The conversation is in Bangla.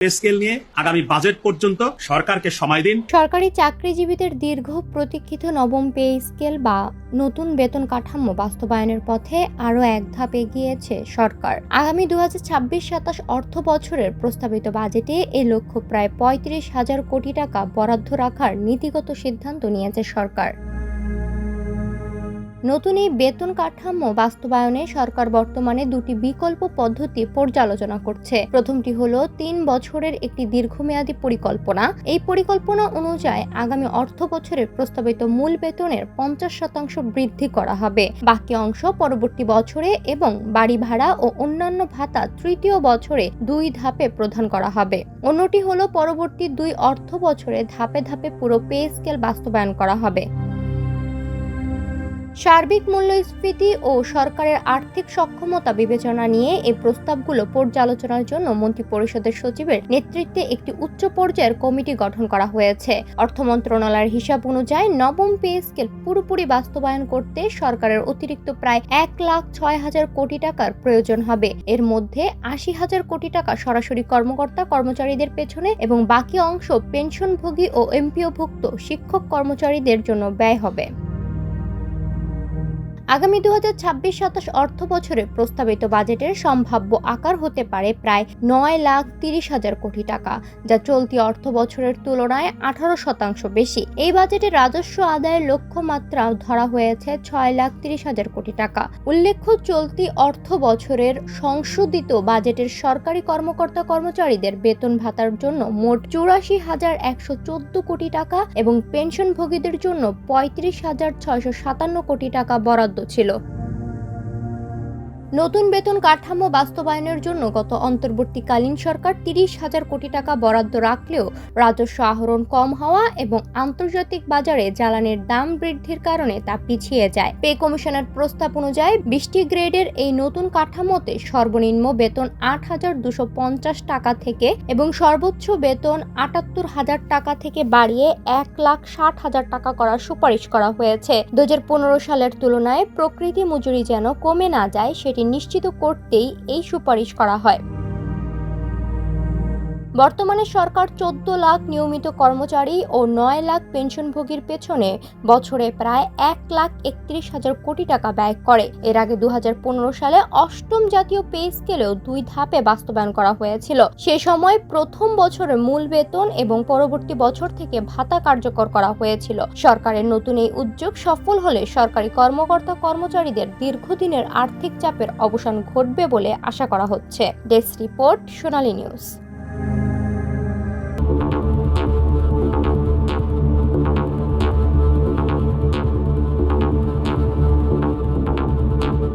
পে স্কেল নিয়ে আগামী বাজেট পর্যন্ত সরকারকে সময় দিন। সরকারি চাকরিজীবীদের দীর্ঘ প্রতীক্ষিত নবম পে স্কেল বা নতুন বেতন কাঠামো বাস্তবায়নের পথে আরও এক ধাপ এগিয়েছে সরকার। আগামী 2026-27 অর্থ বছরের প্রস্তাবিত বাজেটে এ লক্ষ্য প্রায় 35,000 কোটি টাকা বরাদ্দ রাখার নীতিগত সিদ্ধান্ত নিয়েছে সরকার। নতুন এই বেতন কাঠামো বাস্তবায়নে সরকার বর্তমানে দুটি বিকল্প পদ্ধতি পর্যালোচনা করছে। প্রথমটি হলো 3 বছরের একটি দীর্ঘমেয়াদী পরিকল্পনা। এই পরিকল্পনা অনুযায়ী আগামী অর্থ বছরের প্রস্তাবিত মূল বেতনের 50% বৃদ্ধি করা হবে। বাকি অংশ পরবর্তী বছরে এবং বাড়ি ভাড়া ও অন্যান্য ভাতা তৃতীয় বছরে 2 ধাপে প্রদান করা হবে। অন্যটি হলো পরবর্তী 2 অর্থ বছরে ধাপে ধাপে পুরো পে স্কেল বাস্তবায়ন করা হবে। সার্বিক মূল্যস্ফীতি ও সরকারের আর্থিক সক্ষমতা বিবেচনা নিয়ে এই প্রস্তাবগুলো পর্যালোচনার জন্য মন্ত্রিপরিষদের সচিবের নেতৃত্বে একটি উচ্চ পর্যায়ের কমিটি গঠন করা হয়েছে। অর্থ মন্ত্রণালয়ের হিসাব অনুযায়ী নবম পে স্কেল পুরোপুরি বাস্তবায়ন করতে সরকারের অতিরিক্ত প্রায় 1,06,000 কোটি টাকার প্রয়োজন হবে। এর মধ্যে 80,000 কোটি টাকা সরাসরি কর্মকর্তা কর্মচারীদের পেছনে এবং বাকি অংশ পেনশনভোগী ও এমপিওভুক্ত শিক্ষক কর্মচারীদের জন্য ব্যয় হবে। আগামী 2026-27 অর্থ বছরে প্রস্তাবিত বাজেটের সম্ভাব্য আকার হতে পারে প্রায় 9,30,000 কোটি টাকা, যা চলতি অর্থ বছরের তুলনায় 18% বেশি। এই বাজেটে রাজস্ব আদায়ের লক্ষ্যমাত্রা ধরা হয়েছে 6,30,000 কোটি টাকা। উল্লেখ্য, চলতি অর্থ বছরের সংশোধিত বাজেটের সরকারি কর্মকর্তা কর্মচারীদের বেতন ভাতার জন্য মোট 84,114 কোটি টাকা এবং পেনশনভোগীদের জন্য 35,657 কোটি টাকা বরাদ্দ ছিল। নতুন বেতন কাঠামো বাস্তবায়নের জন্য গত অন্তর্বর্তীকালীন সরকার 30,000 কোটি টাকা বরাদ্দ রাখলেও রাজস্ব আহরণ কম হওয়া এবং আন্তর্জাতিক বাজারে জ্বালানির দাম বৃদ্ধির কারণে তা পিছিয়ে যায়। পে কমিশনের প্রস্তাব অনুযায়ী 20টি গ্রেডের এই নতুন কাঠামোতে সর্বনিম্ন বেতন 8,250 টাকা থেকে এবং সর্বোচ্চ বেতন 78,000 টাকা থেকে বাড়িয়ে 1,60,000 টাকা করার সুপারিশ করা হয়েছে। 2015 সালের তুলনায় প্রকৃতি মজুরি যেন কমে না যায় সেটি নিশ্চিত করতেই এই সুপারিশ করা হয়। বর্তমানে সরকার 14 লাখ নিয়মিত কর্মচারী ও 9 লাখ পেনশনভোগীর পেছনে বছরে প্রায় 1,31,000 কোটি টাকা ব্যয় করে। এর আগে 2015 সালে অষ্টম জাতীয় পে স্কেলেও 2 ধাপে বাস্তবায়ন করা হয়েছিল। সে সময় প্রথম বছরে মূল বেতন এবং পরবর্তী বছর থেকে ভাতা কার্যকর করা হয়েছিল। সরকারের নতুন এই উদ্যোগ সফল হলে সরকারি কর্মকর্তা কর্মচারীদের দীর্ঘদিনের আর্থিক চাপের অবসান ঘটবে বলে আশা করা হচ্ছে। ডেস্ক রিপোর্ট, সোনালী নিউজ।